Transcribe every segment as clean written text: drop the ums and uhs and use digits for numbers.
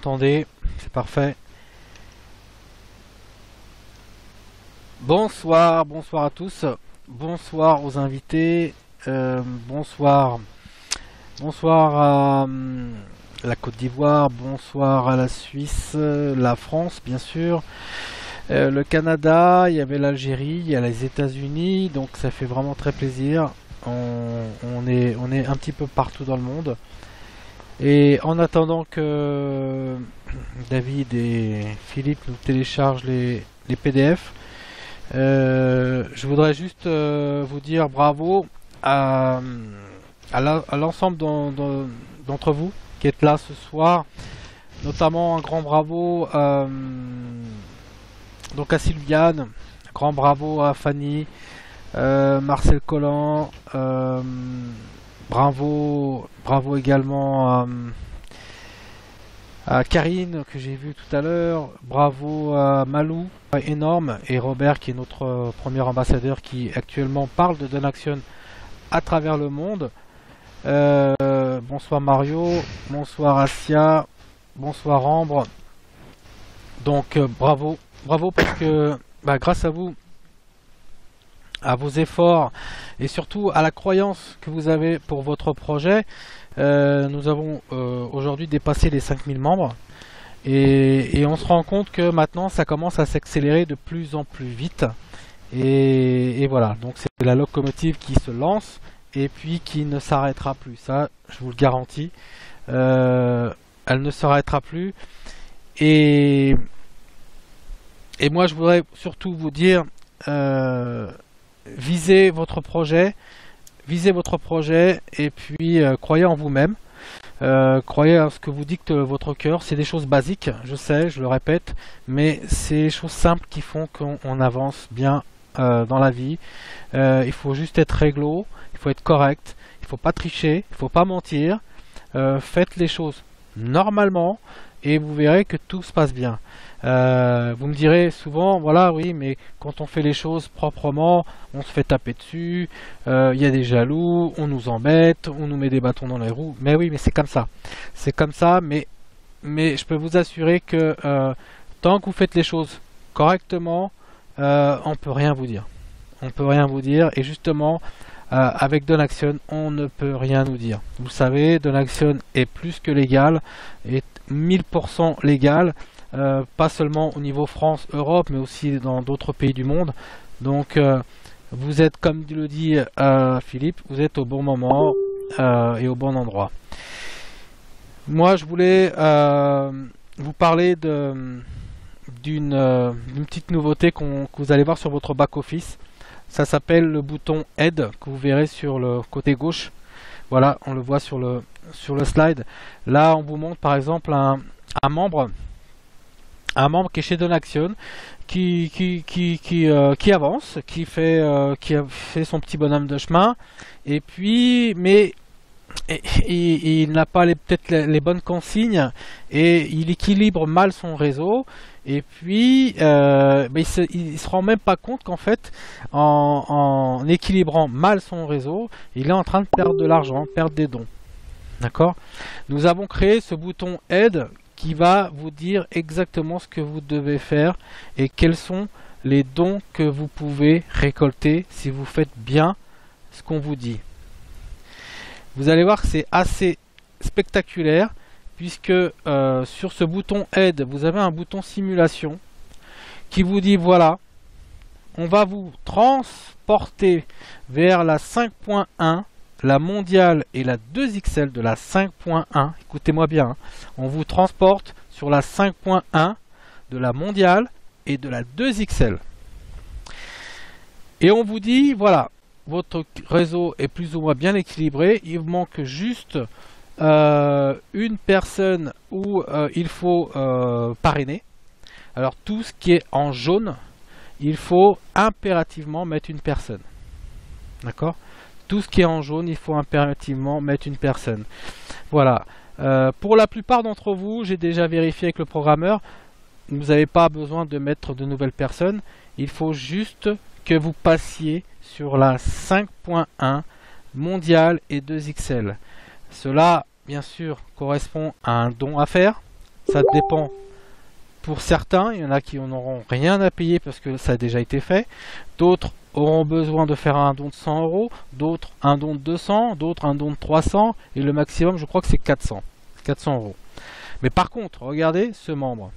m'entendez? C'est parfait. Bonsoir, bonsoir à tous. Bonsoir aux invités. Bonsoir. Bonsoir à la Côte d'Ivoire. Bonsoir à la Suisse, la France, bien sûr. Le Canada, il y avait l'Algérie, il y a les États-Unis. Donc ça fait vraiment très plaisir. On est un petit peu partout dans le monde. Et en attendant que David et Philippe nous téléchargent les PDF, je voudrais juste vous dire bravo à l'ensemble d'entre vous qui êtes là ce soir, notamment un grand bravo donc à Sylviane, grand bravo à Fanny, Marcel Collant, bravo également à Karine que j'ai vu tout à l'heure, bravo à Malou, énorme, et Robert qui est notre premier ambassadeur qui actuellement parle de Donaction à travers le monde. Bonsoir Mario, bonsoir Asia, bonsoir Ambre. Donc bravo parce que grâce à vous, à vos efforts et surtout à la croyance que vous avez pour votre projet, nous avons aujourd'hui dépassé les 5000 membres et on se rend compte que maintenant ça commence à s'accélérer de plus en plus vite et voilà, donc c'est la locomotive qui se lance et puis qui ne s'arrêtera plus, ça je vous le garantis, elle ne s'arrêtera plus et moi je voudrais surtout vous dire visez votre projet et puis croyez en vous-même, croyez en ce que vous dicte votre cœur. C'est des choses basiques, je sais, je le répète, mais c'est des choses simples qui font qu'on avance bien dans la vie. Il faut juste être réglo, il faut être correct, il faut pas tricher, il faut pas mentir, faites les choses normalement et vous verrez que tout se passe bien. Vous me direz souvent, voilà, oui, mais quand on fait les choses proprement, on se fait taper dessus, il y a des jaloux, on nous embête, on nous met des bâtons dans les roues. Mais oui, mais c'est comme ça. C'est comme ça, mais je peux vous assurer que tant que vous faites les choses correctement, on peut rien vous dire. On peut rien vous dire, et justement, avec Donaction, on ne peut rien nous dire. Vous savez, Donaction est plus que légal, est 1000% légal. Pas seulement au niveau France, Europe, mais aussi dans d'autres pays du monde. Donc vous êtes, comme le dit Philippe, vous êtes au bon moment et au bon endroit. Moi je voulais vous parler d'une petite nouveauté que vous allez voir sur votre back-office. Ça s'appelle le bouton Aide que vous verrez sur le côté gauche. Voilà, on le voit sur le slide. Là on vous montre par exemple un membre qui est chez Donaction, qui avance, qui a fait son petit bonhomme de chemin, et puis, mais il n'a pas peut-être les bonnes consignes, et il équilibre mal son réseau, et puis il se rend même pas compte qu'en fait, en équilibrant mal son réseau, il est en train de perdre de l'argent, perdre des dons. D'accord? Nous avons créé ce bouton aide qui va vous dire exactement ce que vous devez faire et quels sont les dons que vous pouvez récolter si vous faites bien ce qu'on vous dit. Vous allez voir que c'est assez spectaculaire puisque sur ce bouton aide, vous avez un bouton simulation qui vous dit voilà, on va vous transporter vers la 5.1, la mondiale et la 2XL de la 5.1, écoutez-moi bien, hein. On vous transporte sur la 5.1 de la mondiale et de la 2XL. Et on vous dit, voilà, votre réseau est plus ou moins bien équilibré, il vous manque juste une personne où il faut parrainer. Alors tout ce qui est en jaune, il faut impérativement mettre une personne. D'accord ? Tout ce qui est en jaune, il faut impérativement mettre une personne. Voilà. Pour la plupart d'entre vous, j'ai déjà vérifié avec le programmeur, vous n'avez pas besoin de mettre de nouvelles personnes. Il faut juste que vous passiez sur la 5.1 mondiale et 2XL. Cela, bien sûr, correspond à un don à faire. Ça dépend. Pour certains, il y en a qui n'auront rien à payer parce que ça a déjà été fait. D'autres auront besoin de faire un don de 100 euros, d'autres un don de 200, d'autres un don de 300, et le maximum, je crois que c'est 400 euros. Mais par contre, regardez ce membre.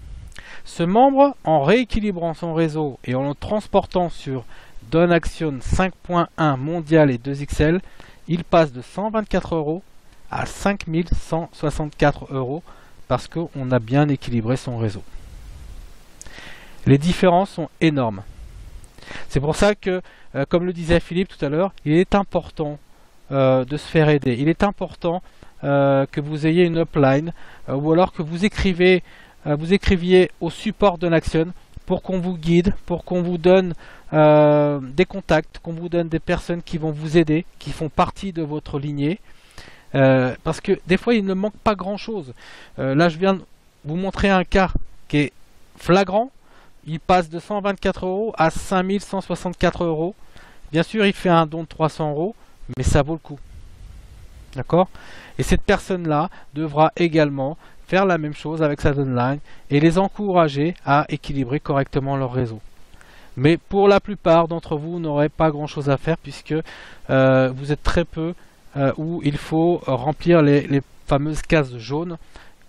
Ce membre, en rééquilibrant son réseau et en le transportant sur Donaction 5.1 mondial et 2XL, il passe de 124 euros à 5164 euros parce qu'on a bien équilibré son réseau. Les différences sont énormes. C'est pour ça que, comme le disait Philippe tout à l'heure, il est important de se faire aider. Il est important que vous ayez une upline ou alors que vous écriviez au support de Donaction pour qu'on vous guide, pour qu'on vous donne des contacts, qu'on vous donne des personnes qui vont vous aider, qui font partie de votre lignée. Parce que des fois, il ne manque pas grand-chose. Là, je viens de vous montrer un cas qui est flagrant. Il passe de 124 euros à 5164 euros. Bien sûr, il fait un don de 300 euros, mais ça vaut le coup. D'accord? Et cette personne-là devra également faire la même chose avec sa downline et les encourager à équilibrer correctement leur réseau. Mais pour la plupart d'entre vous, vous n'aurez pas grand-chose à faire puisque vous êtes très peu où il faut remplir les fameuses cases jaunes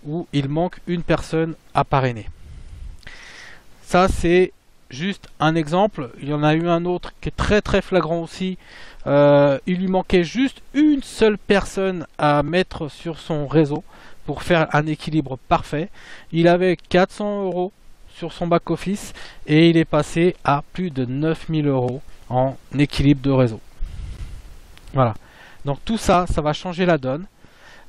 où il manque une personne à parrainer. Ça, c'est juste un exemple. Il y en a eu un autre qui est très très flagrant aussi. Il lui manquait juste une seule personne à mettre sur son réseau pour faire un équilibre parfait. Il avait 400 euros sur son back-office et il est passé à plus de 9000 euros en équilibre de réseau. Voilà. Donc tout ça, ça va changer la donne.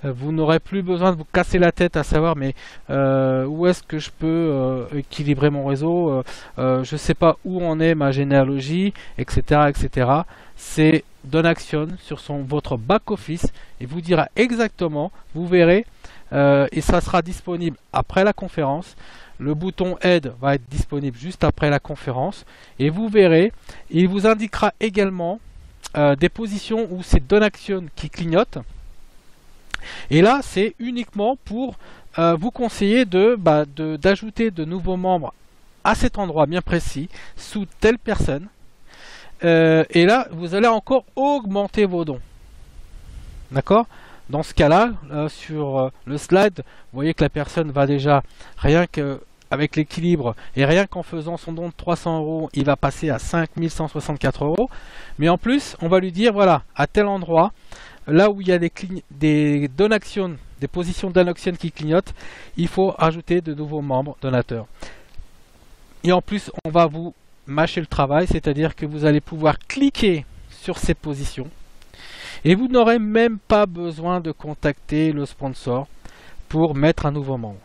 Vous n'aurez plus besoin de vous casser la tête à savoir mais où est-ce que je peux équilibrer mon réseau, je ne sais pas où en est ma généalogie, etc. etc. C'est Donaction sur votre back-office et vous dira exactement, vous verrez, et ça sera disponible après la conférence. Le bouton aide va être disponible juste après la conférence et vous verrez, il vous indiquera également des positions où c'est Donaction qui clignote. Et là, c'est uniquement pour vous conseiller d'ajouter de nouveaux membres à cet endroit bien précis, sous telle personne. Et là, vous allez encore augmenter vos dons. D'accord? Dans ce cas-là, sur le slide, vous voyez que la personne va déjà, rien qu'avec l'équilibre, et rien qu'en faisant son don de 300 euros, il va passer à 5164 euros. Mais en plus, on va lui dire, voilà, à tel endroit, là où il y a des donations, des positions Donaction qui clignotent, il faut ajouter de nouveaux membres donateurs. Et en plus, on va vous mâcher le travail, c'est-à-dire que vous allez pouvoir cliquer sur ces positions et vous n'aurez même pas besoin de contacter le sponsor pour mettre un nouveau membre.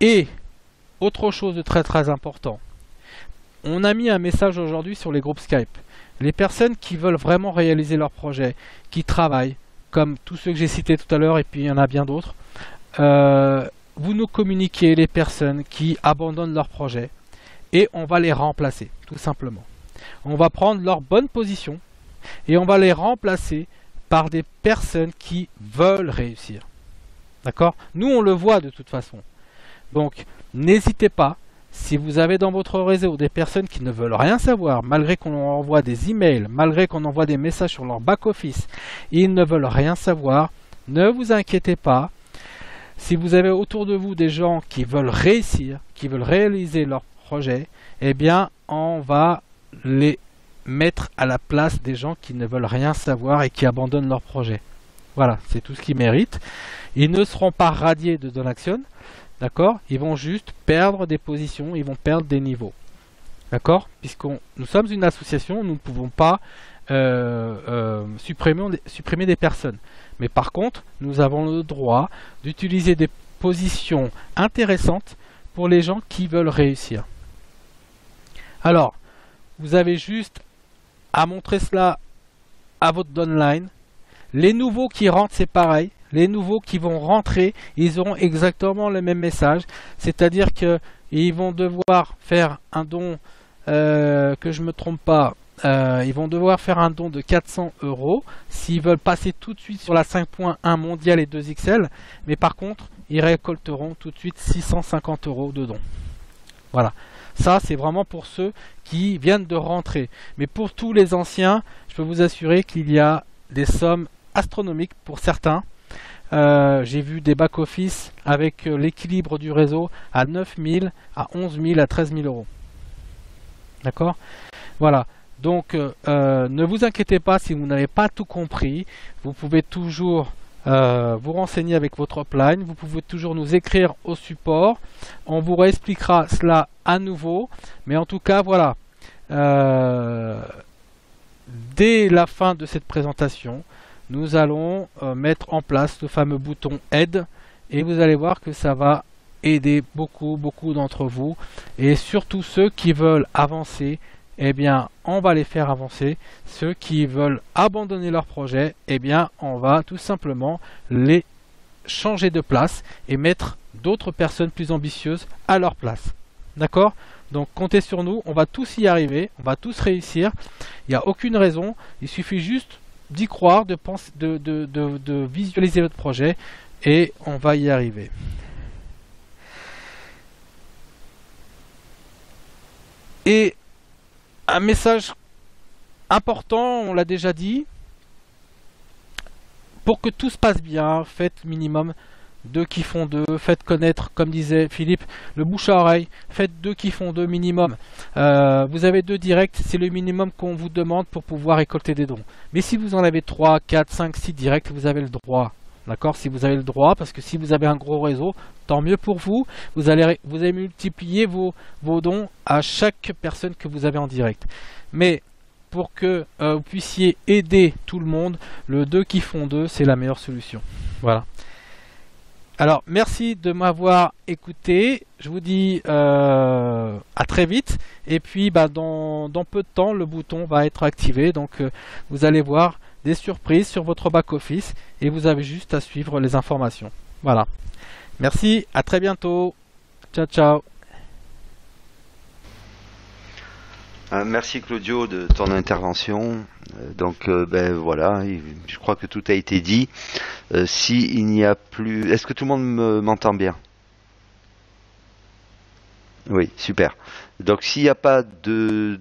Et autre chose de très très important, on a mis un message aujourd'hui sur les groupes Skype. Les personnes qui veulent vraiment réaliser leur projet, qui travaillent, comme tous ceux que j'ai cités tout à l'heure, et puis il y en a bien d'autres, vous nous communiquez les personnes qui abandonnent leur projet et on va les remplacer, tout simplement. On va prendre leur bonne position et on va les remplacer par des personnes qui veulent réussir. D'accord? Nous, on le voit de toute façon. Donc, n'hésitez pas. Si vous avez dans votre réseau des personnes qui ne veulent rien savoir, malgré qu'on leur envoie des emails, malgré qu'on envoie des messages sur leur back-office, ils ne veulent rien savoir, ne vous inquiétez pas. Si vous avez autour de vous des gens qui veulent réussir, qui veulent réaliser leur projet, eh bien, on va les mettre à la place des gens qui ne veulent rien savoir et qui abandonnent leur projet. Voilà, c'est tout ce qu'ils méritent. Ils ne seront pas radiés de Donaction. D'accord? Ils vont juste perdre des positions, ils vont perdre des niveaux. D'accord? Nous sommes une association, nous ne pouvons pas supprimer des personnes. Mais par contre, nous avons le droit d'utiliser des positions intéressantes pour les gens qui veulent réussir. Alors, vous avez juste à montrer cela à votre downline. Les nouveaux qui rentrent, c'est pareil. Les nouveaux qui vont rentrer, ils auront exactement le même message. C'est-à-dire qu'ils vont devoir faire un don, que je ne me trompe pas, ils vont devoir faire un don de 400 € s'ils veulent passer tout de suite sur la 5.1 mondiale et 2XL. Mais par contre, ils récolteront tout de suite 650 € de dons. Voilà. Ça, c'est vraiment pour ceux qui viennent de rentrer. Mais pour tous les anciens, je peux vous assurer qu'il y a des sommes astronomiques pour certains. J'ai vu des back-office avec l'équilibre du réseau à 9 000, à 11 000, à 13 000 €. D'accord? Voilà. Donc, ne vous inquiétez pas si vous n'avez pas tout compris. Vous pouvez toujours vous renseigner avec votre upline. Vous pouvez toujours nous écrire au support. On vous réexpliquera cela à nouveau. Mais en tout cas, voilà. Dès la fin de cette présentation, nous allons mettre en place le fameux bouton aide. Et vous allez voir que ça va aider beaucoup d'entre vous. Et surtout ceux qui veulent avancer, eh bien, on va les faire avancer. Ceux qui veulent abandonner leur projet, eh bien, on va tout simplement les changer de place et mettre d'autres personnes plus ambitieuses à leur place. D'accord? Donc, comptez sur nous. On va tous y arriver. On va tous réussir. Il n'y a aucune raison. Il suffit juste d'y croire, de visualiser votre projet et on va y arriver. Et un message important, on l'a déjà dit, pour que tout se passe bien, faites minimum 2 qui font 2, faites connaître, comme disait Philippe, le bouche à oreille, faites 2 qui font 2 minimum. Vous avez 2 directs, c'est le minimum qu'on vous demande pour pouvoir récolter des dons. Mais si vous en avez 3, 4, 5, 6 directs, vous avez le droit. D'accord? Si vous avez le droit, parce que si vous avez un gros réseau, tant mieux pour vous. Vous allez multiplier vos dons à chaque personne que vous avez en direct. Mais pour que vous puissiez aider tout le monde, le 2 qui font 2, c'est la meilleure solution. Voilà. Alors, merci de m'avoir écouté. Je vous dis à très vite. Et puis, dans peu de temps, le bouton va être activé. Donc, vous allez voir des surprises sur votre back-office. Et vous avez juste à suivre les informations. Voilà. Merci, à très bientôt. Ciao, ciao. Merci Claudio de ton intervention. Ben voilà, je crois que tout a été dit. S'il n'y a plus... Est-ce que tout le monde m'entend bien? Oui, super. Donc s'il n'y a pas de